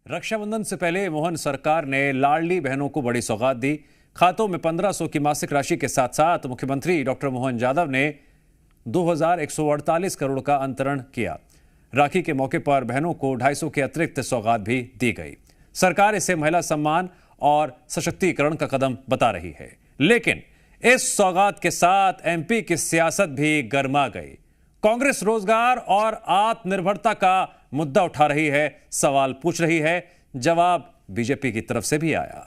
रक्षाबंधन से पहले मोहन सरकार ने लाडली बहनों को बड़ी सौगात दी। खातों में 1500 की मासिक राशि के साथ साथ मुख्यमंत्री डॉक्टर मोहन यादव ने 2148 करोड़ का अंतरण किया। राखी के मौके पर बहनों को 250 के अतिरिक्त सौगात भी दी गई। सरकार इसे महिला सम्मान और सशक्तिकरण का कदम बता रही है, लेकिन इस सौगात के साथ एमपी की सियासत भी गर्मा गई। कांग्रेस रोजगार और आत्मनिर्भरता का मुद्दा उठा रही है, सवाल पूछ रही है, जवाब बीजेपी की तरफ से भी आया।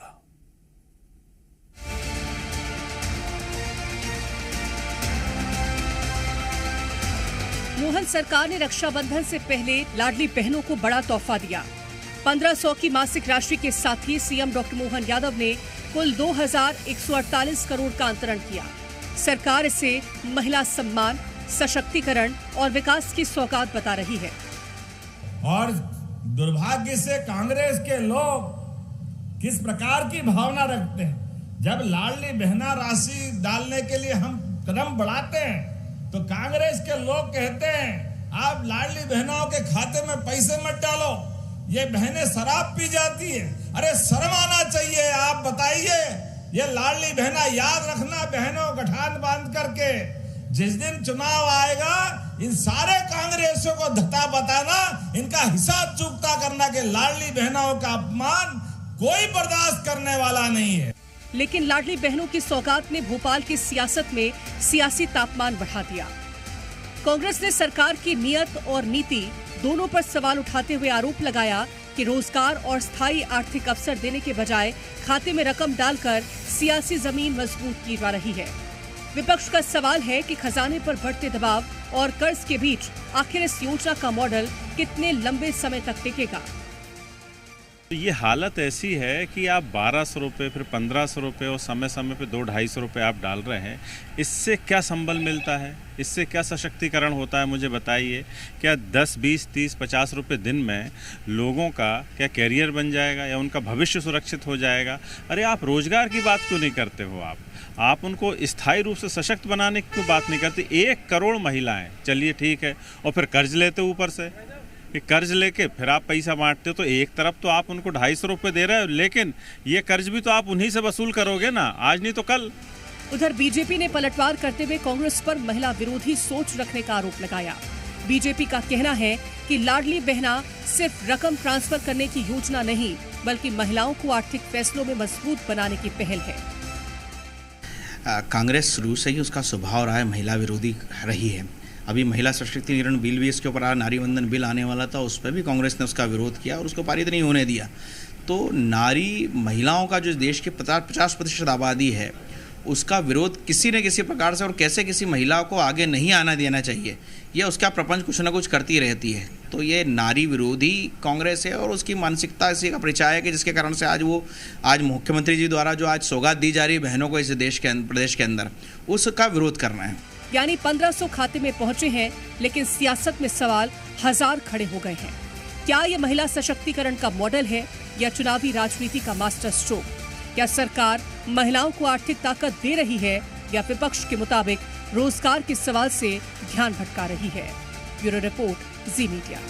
मोहन सरकार ने रक्षाबंधन से पहले लाडली बहनों को बड़ा तोहफा दिया। 1500 की मासिक राशि के साथ ही सीएम डॉक्टर मोहन यादव ने कुल 2148 करोड़ का अंतरण किया। सरकार इसे महिला सम्मान, सशक्तिकरण और विकास की सौगात बता रही है। और दुर्भाग्य से कांग्रेस के लोग किस प्रकार की भावना रखते हैं, जब लाडली बहना राशि डालने के लिए हम कदम बढ़ाते हैं तो कांग्रेस के लोग कहते हैं आप लाडली बहनों के खाते में पैसे मत डालो, ये बहनें शराब पी जाती है। अरे शर्म आना चाहिए। आप बताइए, ये लाडली बहना याद रखना, बहनों गठान बांध करके जिस दिन चुनाव आएगा इन सारे कांग्रेसियों को धता बताना, इनका हिसाब चुकता करना कि लाडली बहनों का अपमान कोई बर्दाश्त करने वाला नहीं है। लेकिन लाडली बहनों की सौगात ने भोपाल की सियासत में सियासी तापमान बढ़ा दिया। कांग्रेस ने सरकार की नियत और नीति दोनों पर सवाल उठाते हुए आरोप लगाया कि रोजगार और स्थायी आर्थिक अवसर देने के बजाय खाते में रकम डालकर सियासी जमीन मजबूत की जा रही है। विपक्ष का सवाल है कि खजाने पर बढ़ते दबाव और कर्ज के बीच आखिर इस योजना का मॉडल कितने लंबे समय तक टिकेगा। ये हालत ऐसी है कि आप 1200 रुपये, फिर 1500 रुपये और समय समय पे 200-250 रुपये आप डाल रहे हैं। इससे क्या संबल मिलता है, इससे क्या सशक्तिकरण होता है, मुझे बताइए। क्या 10, 20, 30, 50 रुपये दिन में लोगों का क्या कैरियर बन जाएगा या उनका भविष्य सुरक्षित हो जाएगा? अरे आप रोजगार की बात क्यों नहीं करते हो? आप उनको स्थायी रूप से सशक्त बनाने की क्यों बात नहीं करते? 1 करोड़ महिलाएं, चलिए ठीक है, और फिर कर्ज लेते ऊपर से, कि कर्ज लेके फिर आप पैसा बांटते हो। तो एक तरफ तो आप उनको 250 रुपये दे रहे हो, लेकिन ये कर्ज भी तो आप उन्हीं से वसूल करोगे ना, आज नहीं तो कल। उधर बीजेपी ने पलटवार करते हुए कांग्रेस पर महिला विरोधी सोच रखने का आरोप लगाया। बीजेपी का कहना है कि लाडली बहना सिर्फ रकम ट्रांसफर करने की योजना नहीं, बल्कि महिलाओं को आर्थिक फैसलों में मजबूत बनाने की पहल है। कांग्रेस शुरू से ही उसका स्वभाव रहा है महिला विरोधी रही है। अभी महिला सशक्तिकरण बिल भी इसके ऊपर नारी वंदन बिल आने वाला था, उस पर भी कांग्रेस ने उसका विरोध किया और उसको पारित नहीं होने दिया। तो नारी महिलाओं का जो देश की 50% आबादी है, उसका विरोध किसी न किसी प्रकार से और कैसे किसी महिला को आगे नहीं आना देना चाहिए, यह उसका प्रपंच कुछ न कुछ करती रहती है। तो ये नारी विरोधी कांग्रेस है और उसकी मानसिकता इसी का परिचय है कि जिसके कारण से आज मुख्यमंत्री जी द्वारा जो आज सौगात दी जा रही है बहनों को इस प्रदेश के अंदर, उसका विरोध करना है। यानी 1500 खाते में पहुंचे हैं, लेकिन सियासत में सवाल हजार खड़े हो गए हैं। क्या ये महिला सशक्तिकरण का मॉडल है या चुनावी राजनीति का मास्टर स्ट्रोक? क्या सरकार महिलाओं को आर्थिक ताकत दे रही है या विपक्ष के मुताबिक रोजगार के सवाल से ध्यान भटका रही है? ब्यूरो रिपोर्ट, जी मीडिया।